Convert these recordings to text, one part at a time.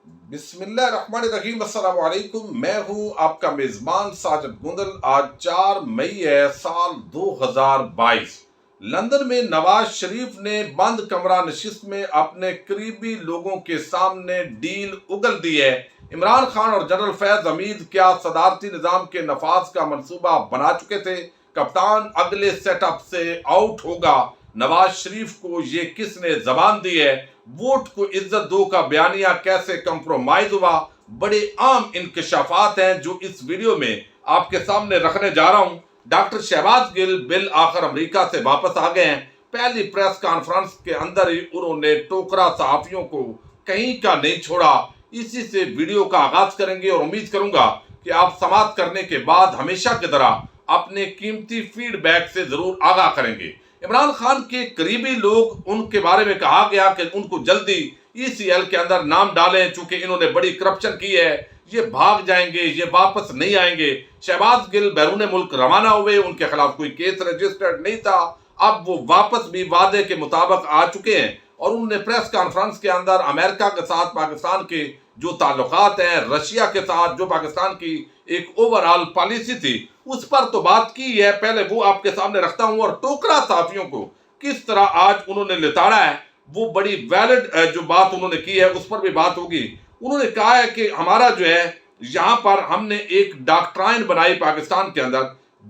بسم اللہ الرحمن الرحیم، السلام علیکم۔ میں ہوں آپ کا میزبان ساجد گندل۔ آج 4 مئی ہے سال 2022۔ لندن میں نواز شریف نے بند کمرہ نشست میں اپنے قریبی لوگوں کے سامنے ڈیل اگل دی ہے۔ عمران خان اور جنرل فیض حمید کیا صدارتی نظام کے نفاذ کا منصوبہ بنا چکے تھے؟ کپتان اگلے سیٹ اپ سے آؤٹ ہوگا۔ نواز شریف کو یہ کس نے زبان دی ہے؟ ووٹ کو عزت دو کا بیانیہ کیسے کمپرومائز ہوا؟ بڑے عام انکشافات ہیں جو اس ویڈیو میں آپ کے سامنے رکھنے جا رہا ہوں۔ ڈاکٹر شہباز گل بالآخر امریکہ سے واپس آ گئے ہیں۔ پہلی پریس کانفرنس کے اندر ہی انہوں نے ٹوکرا صحافیوں کو کہیں کا نہیں چھوڑا۔ اسی سے ویڈیو کا آغاز کریں گے اور امید کروں گا کہ آپ سماعت کرنے کے بعد ہمیشہ کی طرح اپنے قیمتی فیڈ بیک سے ضرور آگاہ کریں گے۔ عمران خان کے قریبی لوگ، ان کے بارے میں کہا گیا کہ ان کو جلدی ECL کے اندر نام ڈالیں چونکہ انہوں نے بڑی کرپشن کی ہے، یہ بھاگ جائیں گے، یہ واپس نہیں آئیں گے۔ شہباز گل بیرون ملک روانہ ہوئے، ان کے خلاف کوئی کیس رجسٹرڈ نہیں تھا، اب وہ واپس بھی وعدے کے مطابق آ چکے ہیں اور انہوں نے پریس کانفرنس کے اندر امریکہ کے ساتھ پاکستان کے جو تعلقات ہیں، رشیا کے ساتھ جو پاکستان کی ایک اوورآل پالیسی تھی، اس پر تو بات کی ہے۔ پہلے وہ آپ کے سامنے رکھتا ہوں اور ٹوکرا صحافیوں کو کس طرح آج انہوں نے لتاڑا ہے، وہ بڑی ویلڈ جو بات انہوں نے کی ہے اس پر بھی بات ہوگی۔ انہوں نے کہا ہے کہ ہمارا جو ہے یہاں پر ہم نے ایک ڈاکٹرائن بنائی پاکستان کے اندر،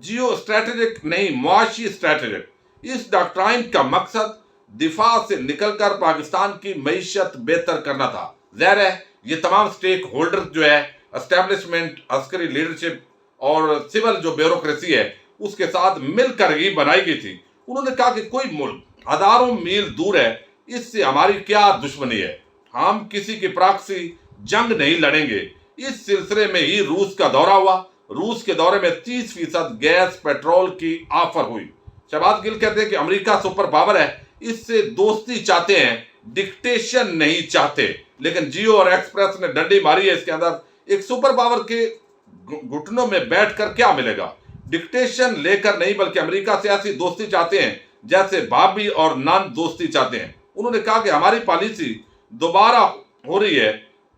جیو اسٹریٹجک نہیں، معاشی اسٹریٹجک۔ اس ڈاکٹرائن کا مقصد دفاع سے نکل کر پاکستان کی معیشت بہتر کرنا تھا۔ ظاہر ہے یہ تمام سٹیک ہولڈر جو ہے، اسٹیبلشمنٹ، عسکری لیڈرشپ اور سول جو بیوروکریسی ہے، اس کے ساتھ مل کر ہی بنائی گئی تھی۔ انہوں نے کہا کہ کوئی ملک ہزاروں میل دور ہے، اس سے ہماری کیا دشمنی ہے، ہم کسی کی پراکسی جنگ نہیں لڑیں گے۔ اس سلسلے میں ہی روس کا دورہ ہوا۔ روس کے دورے میں 30% گیس پیٹرول کی آفر ہوئی۔ شہباز گل کہتے ہیں کہ امریکہ سپر پاور ہے، اس سے دوستی چاہتے ہیں، ڈکٹیشن نہیں چاہتے۔ لیکن جیو اور ایکسپریس نے ڈنڈی ماری ہے اس کے اندر۔ ایک سپر پاور کے گھٹنوں میں بیٹھ کر کیا ملے گا؟ ڈکٹیشن لے کر نہیں، بلکہ امریکہ سے ایسی دوستی چاہتے ہیں جیسے بھابھی اور نان دوستی چاہتے ہیں۔ انہوں نے کہا کہ ہماری پالیسی دوبارہ ہو رہی ہے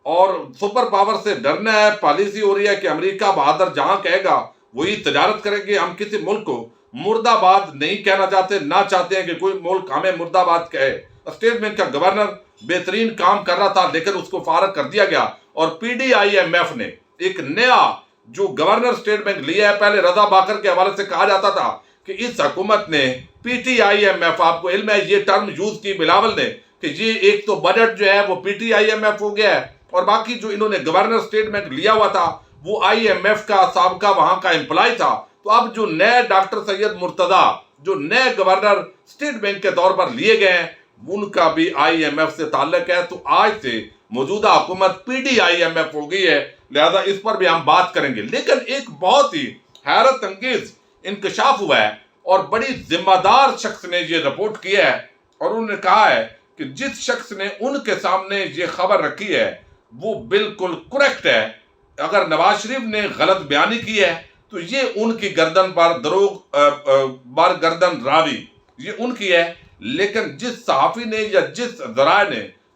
اور سپر پاور سے ڈرنا ہے۔ پالیسی ہو رہی ہے کہ امریکہ بہادر جہاں کہے گا وہی تجارت کریں گے۔ ہم کسی ملک کو مرد آباد نہیں کہنا چاہتے، نہ چاہتے ہیں کہ کوئی ملک ہمیں مرد آباد کہے۔ اسٹیٹ بینک کا گورنر بہترین کام کر رہا تھا لیکن اس کو فارغ کر دیا گیا، اور PDIMF نے ایک نیا جو گورنر اسٹیٹ بینک لیا ہے۔ پہلے رضا باکر کے حوالے سے کہا جاتا تھا کہ اس حکومت نے PTIMF، آپ کو علم ہے یہ ٹرم یوز کی بلاول نے، کہ یہ ایک تو بجٹ جو ہے وہ PTIMF ہو گیا ہے، اور باقی جو انہوں نے گورنر اسٹیٹ بینک لیا ہوا تھا وہ IMF کا سابقہ وہاں کا امپلائی تھا۔ تو اب جو نئے ڈاکٹر سید مرتضیٰ جو نئے گورنر اسٹیٹ بینک کے طور پر لیے گئے ہیں، ان کا بھی IMF سے تعلق ہے۔ تو آج سے موجودہ حکومت PDIMF ہو گئی ہے، لہذا اس پر بھی ہم بات کریں گے۔ لیکن ایک بہت ہی حیرت انگیز انکشاف ہوا ہے اور بڑی ذمہ دار شخص نے یہ رپورٹ کی ہے، اور انہوں نے کہا ہے کہ جس شخص نے ان کے سامنے یہ خبر رکھی ہے وہ بالکل کریکٹ ہے۔ اگر نواز شریف نے غلط بیانی کی ہے تو یہ ان کی گردن پر دروغ بر گردن راوی، یہ ان کی ہے۔ لیکن جس صحافی نے یا جس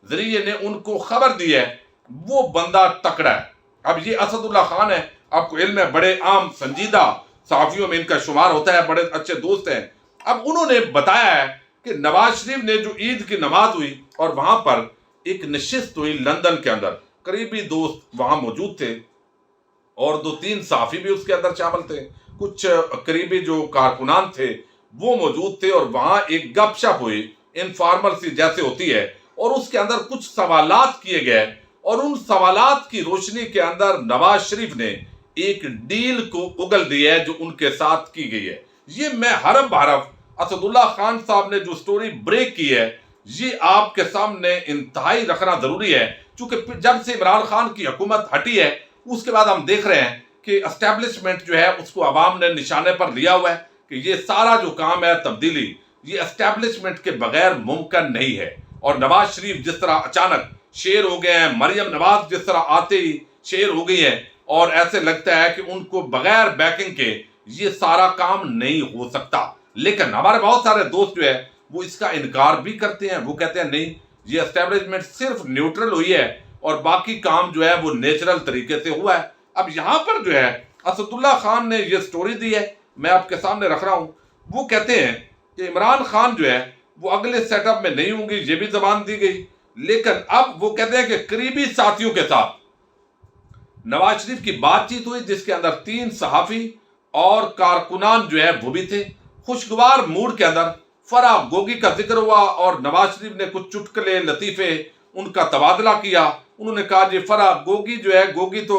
ذریعے نے ان کو خبر دی ہے وہ بندہ تکڑا ہے۔ اب یہ اسد اللہ خان ہے، آپ کو علم ہے بڑے عام سنجیدہ صحافیوں میں ان کا شمار ہوتا ہے، بڑے اچھے دوست ہیں۔ اب انہوں نے بتایا ہے کہ نواز شریف نے جو عید کی نماز ہوئی اور وہاں پر ایک نشست ہوئی لندن کے اندر، قریبی دوست وہاں موجود تھے اور 2-3 صحافی بھی اس کے اندر شامل تھے، کچھ قریبی جو کارکنان تھے وہ موجود تھے، اور وہاں ایک گپ شپ ہوئی انفارمل سی جیسے ہوتی ہے، اور اس کے اندر کچھ سوالات کیے گئے، اور ان سوالات کی روشنی کے اندر نواز شریف نے ایک ڈیل کو اگل دی ہے جو ان کے ساتھ کی گئی ہے۔ یہ میں حرف بحرف اسد اللہ خان صاحب نے جو سٹوری بریک کی ہے یہ آپ کے سامنے انتہائی رکھنا ضروری ہے، چونکہ جب سے عمران خان کی حکومت ہٹی ہے اس کے بعد ہم دیکھ رہے ہیں کہ اسٹیبلشمنٹ جو ہے اس کو عوام نے نشانے پر لیا ہوا ہے کہ یہ سارا جو کام ہے تبدیلی، یہ اسٹیبلشمنٹ کے بغیر ممکن نہیں ہے۔ اور نواز شریف جس طرح اچانک شیر ہو گئے ہیں، مریم نواز جس طرح آتے ہی شیر ہو گئی ہیں، اور ایسے لگتا ہے کہ ان کو بغیر بیکنگ کے یہ سارا کام نہیں ہو سکتا۔ لیکن ہمارے بہت سارے دوست جو ہے وہ اس کا انکار بھی کرتے ہیں، وہ کہتے ہیں نہیں، یہ اسٹیبلشمنٹ صرف نیوٹرل ہوئی ہے، اور باقی کام جو ہے وہ نیچرل طریقے سے ہوا ہے۔ اب یہاں پر جو ہے اسد اللہ خان نے یہ سٹوری دی ہے، میں آپ کے سامنے رکھ رہا ہوں۔ وہ کہتے ہیں کہ عمران خان جو ہے وہ اگلے سیٹ اپ میں نہیں ہوں گی، یہ بھی زبان دی گئی، لیکن اب وہ کہتے ہیں کہ قریبی ساتھیوں کے ساتھ نواز شریف کی بات چیت ہوئی، جس کے اندر 3 صحافی اور کارکنان جو ہے وہ بھی تھے۔ خوشگوار موڈ کے اندر فرح گوگی کا ذکر ہوا اور نواز شریف نے کچھ چٹکلے لطیفے ان کا تبادلہ کیا۔ انہوں نے کہا جی فرح گوگی جو ہے، گوگی تو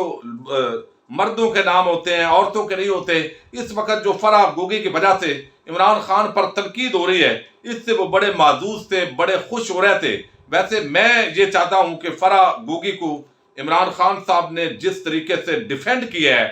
مردوں کے نام ہوتے ہیں، عورتوں کے نہیں ہوتے۔ اس وقت جو فرح گوگی کی وجہ سے عمران خان پر تنقید ہو رہی ہے، اس سے وہ بڑے معزوز تھے، بڑے خوش ہو رہے تھے۔ ویسے میں یہ چاہتا ہوں کہ فرح گوگی کو عمران خان صاحب نے جس طریقے سے ڈیفینڈ کیا ہے،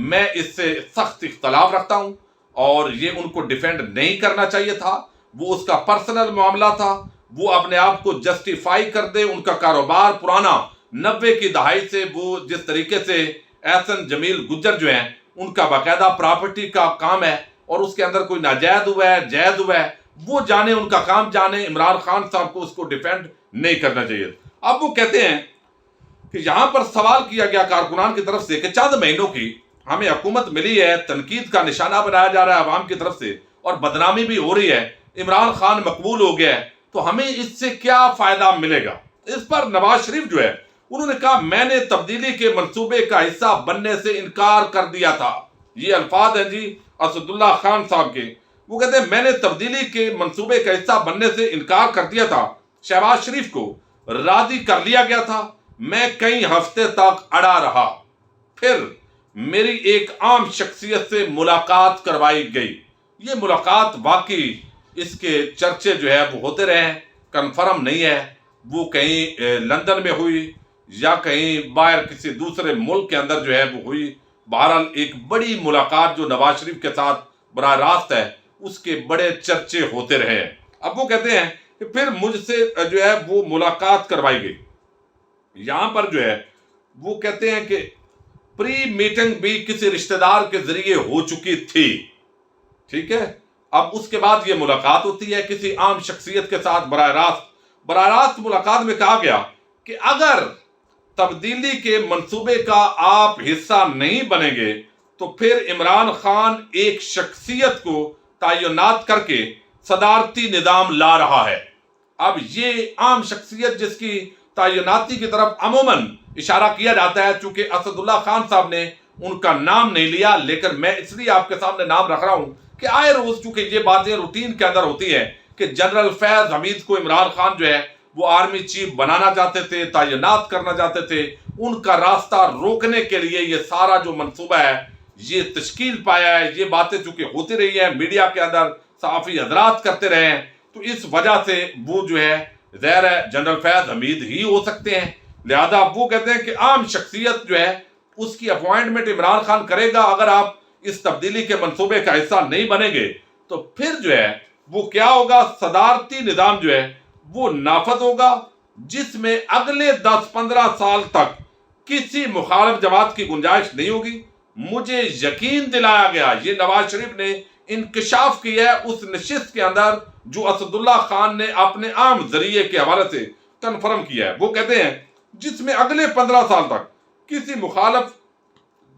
میں اس سے سخت اختلاف رکھتا ہوں، اور یہ ان کو ڈیفینڈ نہیں کرنا چاہیے تھا۔ وہ اس کا پرسنل معاملہ تھا، وہ اپنے آپ کو جسٹیفائی کر دے۔ ان کا کاروبار پرانا 90 کی دہائی سے وہ جس طریقے سے احسن جمیل گجر جو ہیں، ان کا باقاعدہ پراپرٹی کا کام ہے، اور اس کے اندر کوئی ناجائز ہوا ہے جائز ہوا ہے، وہ جانے، ان کا کام جانے۔ عمران خان صاحب کو اس کو ڈیفینڈ نہیں کرنا چاہیے۔ اب وہ کہتے ہیں کہ یہاں پر سوال کیا گیا کارکنان کی طرف سے کہ چند مہینوں کی ہمیں حکومت ملی ہے، تنقید کا نشانہ بنایا جا رہا ہے عوام کی طرف سے، اور بدنامی بھی ہو رہی ہے، عمران خان مقبول ہو گیا ہے، تو ہمیں اس سے کیا فائدہ ملے گا؟ اس پر نواز شریف جو ہے انہوں نے کہا میں نے تبدیلی کے منصوبے کا حصہ بننے سے انکار کر دیا تھا۔ یہ الفاظ ہیں جی اسد اللہ خان صاحب کے۔ وہ کہتے ہیں میں نے تبدیلی کے منصوبے کا حصہ بننے سے انکار کر دیا تھا، شہباز شریف کو راضی کر لیا گیا تھا، میں کئی ہفتے تک اڑا رہا، پھر میری ایک عام شخصیت سے ملاقات کروائی گئی۔ یہ ملاقات واقعی اس کے چرچے جو ہے وہ ہوتے رہے ہیں، کنفرم نہیں ہے وہ کہیں لندن میں ہوئی یا کہیں باہر کسی دوسرے ملک کے اندر جو ہے وہ ہوئی۔ بہرحال ایک بڑی ملاقات جو نواز شریف کے ساتھ براہ راست ہے، اس کے بڑے چرچے ہوتے رہے ہیں۔ اب وہ کہتے ہیں کہ پھر مجھ سے جو ہے وہ ملاقات کروائی گئی۔ یہاں پر جو ہے وہ کہتے ہیں کہ پری میٹنگ بھی کسی رشتہ دار کے ذریعے ہو چکی تھی، ٹھیک ہے۔ اب اس کے بعد یہ ملاقات ہوتی ہے کسی عام شخصیت کے ساتھ براہ راست ملاقات میں کہا گیا کہ اگر تبدیلی کے منصوبے کا آپ حصہ نہیں بنیں گے تو پھر عمران خان ایک شخصیت کو تعینات کر کے صدارتی نظام لا رہا ہے۔ اب یہ عام شخصیت جس کی تعیناتی کی طرف عموماً اشارہ کیا جاتا ہے، چونکہ اسد اللہ خان صاحب نے ان کا نام نہیں لیا، لیکن میں اس لیے آپ کے سامنے نام رکھ رہا ہوں کہ آئے روز چونکہ یہ باتیں روٹین کے اندر ہوتی ہیں کہ جنرل فیض حمید کو عمران خان جو ہے وہ آرمی چیف بنانا چاہتے تھے، تعینات کرنا چاہتے تھے۔ ان کا راستہ روکنے کے لیے یہ سارا جو منصوبہ ہے یہ تشکیل پایا ہے۔ یہ باتیں چونکہ ہوتی رہی ہیں، میڈیا کے اندر صحافی حضرات کرتے رہے ہیں، تو اس وجہ سے وہ جو ہے ظاہر ہے جنرل فیض حمید ہی ہو سکتے ہیں۔ لہذا وہ کہتے ہیں کہ عام شخصیت جو ہے اس کی اپوائنٹمنٹ عمران خان کرے گا، اگر آپ اس تبدیلی کے منصوبے کا حصہ نہیں بنیں گے تو پھر جو ہے وہ کیا ہوگا، صدارتی نظام جو ہے وہ نافذ ہوگا، جس میں اگلے 10-15 سال تک کسی مخالف جماعت کی گنجائش نہیں ہوگی۔ مجھے یقین دلایا گیا، یہ نواز شریف نے انکشاف کیا ہے اس نشست کے اندر جو اسد اللہ خان نے اپنے عام ذریعے کے حوالے سے کنفرم کیا ہے۔ وہ کہتے ہیں جس میں اگلے 15 سال تک کسی مخالف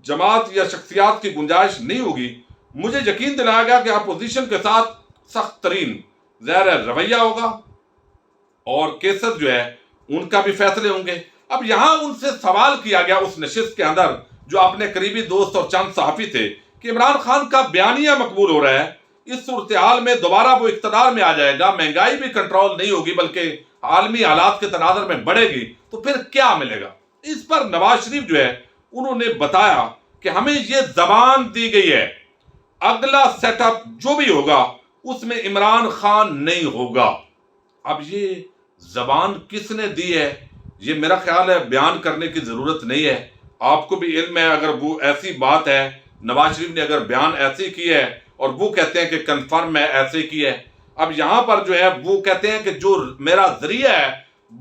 جماعت یا شخصیات کی گنجائش نہیں ہوگی۔ مجھے یقین دلایا گیا کہ اپوزیشن کے ساتھ سخت ترین ظاہر رویہ ہوگا، اور کیسز جو ہے ان کا بھی فیصلے ہوں گے۔ اب یہاں ان سے سوال کیا گیا اس نشست کے اندر جو اپنے قریبی دوست اور چند صحافی تھے کہ عمران خان کا بیانیہ مقبول ہو رہا ہے، اس صورتحال میں دوبارہ وہ اقتدار میں آ جائے گا، مہنگائی بھی کنٹرول نہیں ہوگی بلکہ عالمی حالات کے تناظر میں بڑھے گی، تو پھر کیا ملے گا؟ اس پر نواز شریف جو ہے انہوں نے بتایا کہ ہمیں یہ زبان دی گئی ہے، اگلا سیٹ اپ جو بھی ہوگا اس میں عمران خان نہیں ہوگا۔ اب یہ زبان کس نے دی ہے یہ میرا خیال ہے بیان کرنے کی ضرورت نہیں ہے، آپ کو بھی علم ہے اگر وہ ایسی بات ہے، نواز شریف نے اگر بیان ایسے کی ہے اور وہ کہتے ہیں کہ کنفرم میں ایسے کی ہے۔ اب یہاں پر جو ہے وہ کہتے ہیں کہ جو میرا ذریعہ ہے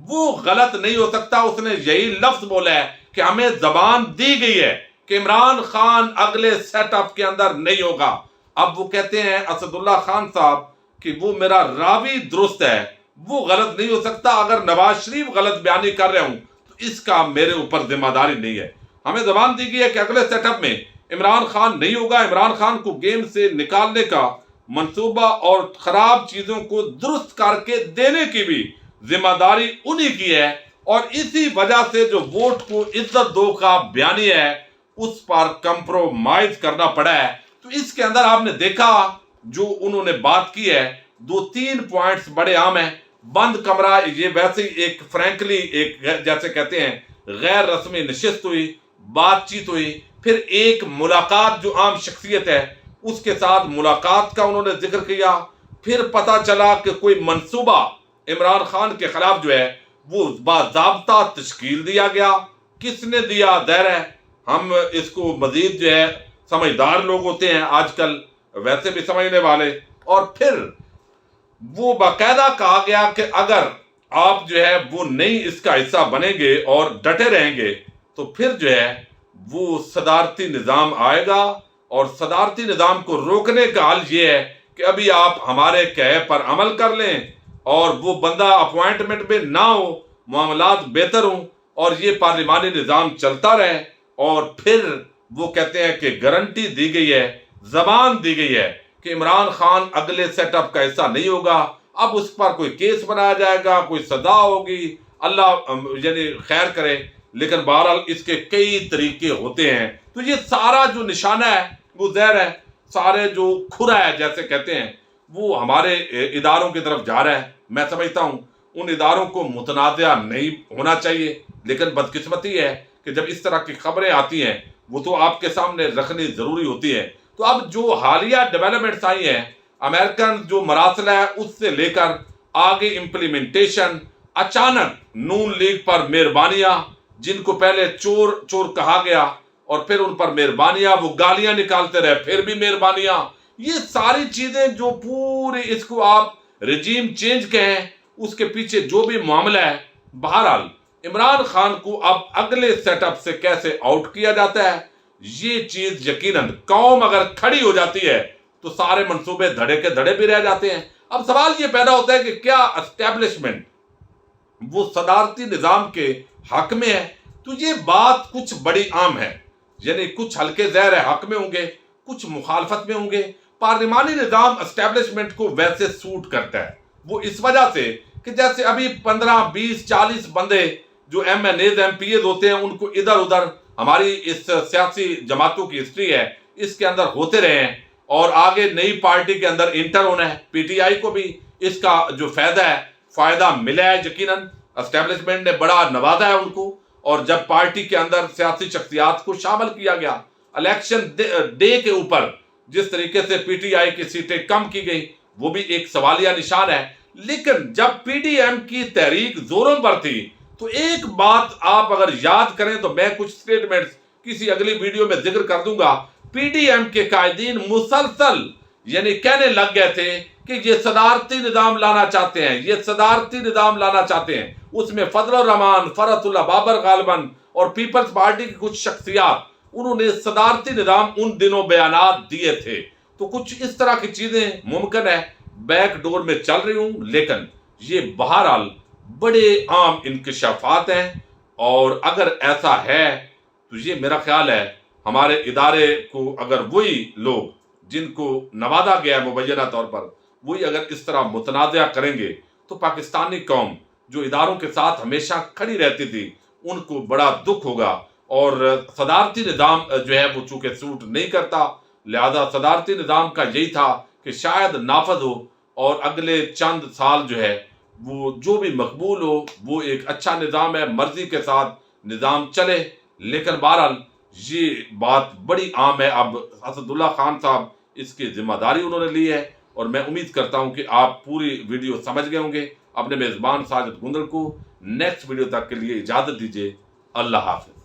وہ غلط نہیں ہو سکتا، اس نے یہی لفظ بولا ہے کہ ہمیں زبان دی گئی ہے کہ عمران خان اگلے سیٹ اپ کے اندر نہیں ہوگا۔ اب وہ کہتے ہیں اسد اللہ خان صاحب کہ وہ میرا راوی درست ہے، وہ غلط نہیں ہو سکتا۔ اگر نواز شریف غلط بیانی کر رہے ہوں تو اس کا میرے اوپر ذمہ داری نہیں ہے. ہمیں زبان دی گئی ہے کہ اگلے سیٹ اپ میں عمران خان نہیں ہوگا. عمران خان کو گیم سے نکالنے کا منصوبہ اور خراب چیزوں کو درست کر کے دینے کی بھی ذمہ داری انہی کی ہے، اور اسی وجہ سے جو ووٹ کو عزت دو کا بیانیہ ہے اس پر کمپرومائز کرنا پڑا ہے. تو اس کے اندر آپ نے دیکھا جو انہوں نے بات کی ہے، 2-3 پوائنٹس بڑے عام ہیں. بند کمرہ، یہ ویسے ہی ایک فرینکلی ایک جیسے کہتے ہیں غیر رسمی نشست ہوئی، بات چیت ہوئی، پھر ایک ملاقات جو عام شخصیت ہے اس کے ساتھ ملاقات کا انہوں نے ذکر کیا. پھر پتا چلا کہ کوئی منصوبہ عمران خان کے خلاف جو ہے وہ باضابطہ تشکیل دیا گیا. کس نے دیا؟ ظاہر ہے ہم اس کو مزید جو ہے سمجھدار لوگ ہوتے ہیں آج کل، ویسے بھی سمجھنے والے. اور پھر وہ باقاعدہ کہا گیا کہ اگر آپ جو ہے وہ نہیں اس کا حصہ بنیں گے اور ڈٹے رہیں گے تو پھر جو ہے وہ صدارتی نظام آئے گا، اور صدارتی نظام کو روکنے کا حل یہ ہے کہ ابھی آپ ہمارے کہے پر عمل کر لیں اور وہ بندہ اپوائنٹمنٹ میں نہ ہو، معاملات بہتر ہوں اور یہ پارلیمانی نظام چلتا رہے. اور پھر وہ کہتے ہیں کہ گارنٹی دی گئی ہے، زبان دی گئی ہے کہ عمران خان اگلے سیٹ اپ کا حصہ نہیں ہوگا. اب اس پر کوئی کیس بنایا جائے گا، کوئی سزا ہوگی، اللہ یعنی خیر کرے، لیکن بہرحال اس کے کئی طریقے ہوتے ہیں. تو یہ سارا جو نشانہ ہے وہ ظاہر ہے سارے جو کھرا ہے جیسے کہتے ہیں وہ ہمارے اداروں کی طرف جا رہا ہے. میں سمجھتا ہوں ان اداروں کو متنازع نہیں ہونا چاہیے، لیکن بدقسمتی ہے کہ جب اس طرح کی خبریں آتی ہیں وہ تو آپ کے سامنے رکھنی ضروری ہوتی ہے. تو اب جو حالیہ ڈیولپمنٹس آئی ہیں، امریکن جو مراسلہ ہے اس سے لے کر آگے امپلیمنٹیشن، اچانک نون لیگ پر مہربانیاں، جن کو پہلے چور چور کہا گیا اور پھر ان پر مہربانیاں، وہ گالیاں نکالتے رہے، پھر بھی مہربانیاں، یہ ساری چیزیں جو پورے اس کو آپ رجیم چینج کہیں، اس کے پیچھے جو بھی معاملہ ہے. بہرحال عمران خان کو اب اگلے سیٹ اپ سے کیسے آؤٹ کیا جاتا ہے، یہ چیز یقیناً قوم اگر کھڑی ہو جاتی ہے تو سارے منصوبے دھڑے کے دھڑے بھی رہ جاتے ہیں. اب سوال یہ پیدا ہوتا ہے کہ کیا اسٹیبلشمنٹ وہ صدارتی نظام کے حق میں ہے؟ تو یہ بات کچھ بڑی عام ہے، یعنی کچھ حلقے ظاہر ہے حق میں ہوں گے، کچھ مخالفت میں ہوں گے. پارلیمانی نظام اسٹیبلشمنٹ کو ویسے سوٹ کرتا ہے، وہ اس وجہ سے کہ جیسے ابھی 15-20-40 بندے جو M N As M P As ہوتے ہیں ان کو ادھر ادھر ہماری اس سیاسی جماعتوں کی ہسٹری ہے اس کے اندر ہوتے رہے ہیں، اور آگے نئی پارٹی کے اندر انٹر ہونا ہے. پی ٹی آئی کو بھی اس کا جو فائدہ ملا ہے، یقیناً اسٹیبلشمنٹ نے بڑا نوازا ہے ان کو. اور جب پارٹی کے اندر سیاسی شخصیات کو شامل کیا گیا، الیکشن ڈے کے اوپر جس طریقے سے پی ٹی آئی کی سیٹیں کم کی گئی وہ بھی ایک سوالیہ نشان ہے. لیکن جب پی ڈی ایم کی تحریک زوروں پر تھی تو ایک بات آپ اگر یاد کریں تو میں کچھ سٹیٹمنٹس کسی اگلی ویڈیو میں ذکر کر دوں گا. پی ڈی ایم کے قائدین مسلسل یعنی کہنے لگ گئے تھے کہ یہ صدارتی نظام لانا چاہتے ہیں، یہ صدارتی نظام لانا چاہتے ہیں. اس میں فضل الرحمان، فرحت اللہ بابر غالباً اور پیپلز پارٹی کی کچھ شخصیات انہوں نے صدارتی نظام ان دنوں بیانات دیے تھے. تو کچھ اس طرح کی چیزیں ممکن ہے بیک ڈور میں چل رہی ہوں، لیکن یہ بہرحال بڑے عام انکشافات ہیں. اور اگر ایسا ہے تو یہ میرا خیال ہے ہمارے ادارے کو اگر وہی لوگ جن کو نوازا گیا ہے مبینہ طور پر وہی اگر اس طرح متنازع کریں گے تو پاکستانی قوم جو اداروں کے ساتھ ہمیشہ کھڑی رہتی تھی ان کو بڑا دکھ ہوگا. اور صدارتی نظام جو ہے وہ چونکہ سوٹ نہیں کرتا، لہذا صدارتی نظام کا یہی تھا کہ شاید نافذ ہو اور اگلے چند سال جو ہے وہ جو بھی مقبول ہو، وہ ایک اچھا نظام ہے، مرضی کے ساتھ نظام چلے. لیکن بہرحال یہ بات بڑی عام ہے. اب اسد اللہ خان صاحب اس کی ذمہ داری انہوں نے لی ہے، اور میں امید کرتا ہوں کہ آپ پوری ویڈیو سمجھ گئے ہوں گے. اپنے میزبان ساجد گندل کو نیکسٹ ویڈیو تک کے لیے اجازت دیجیے. اللہ حافظ.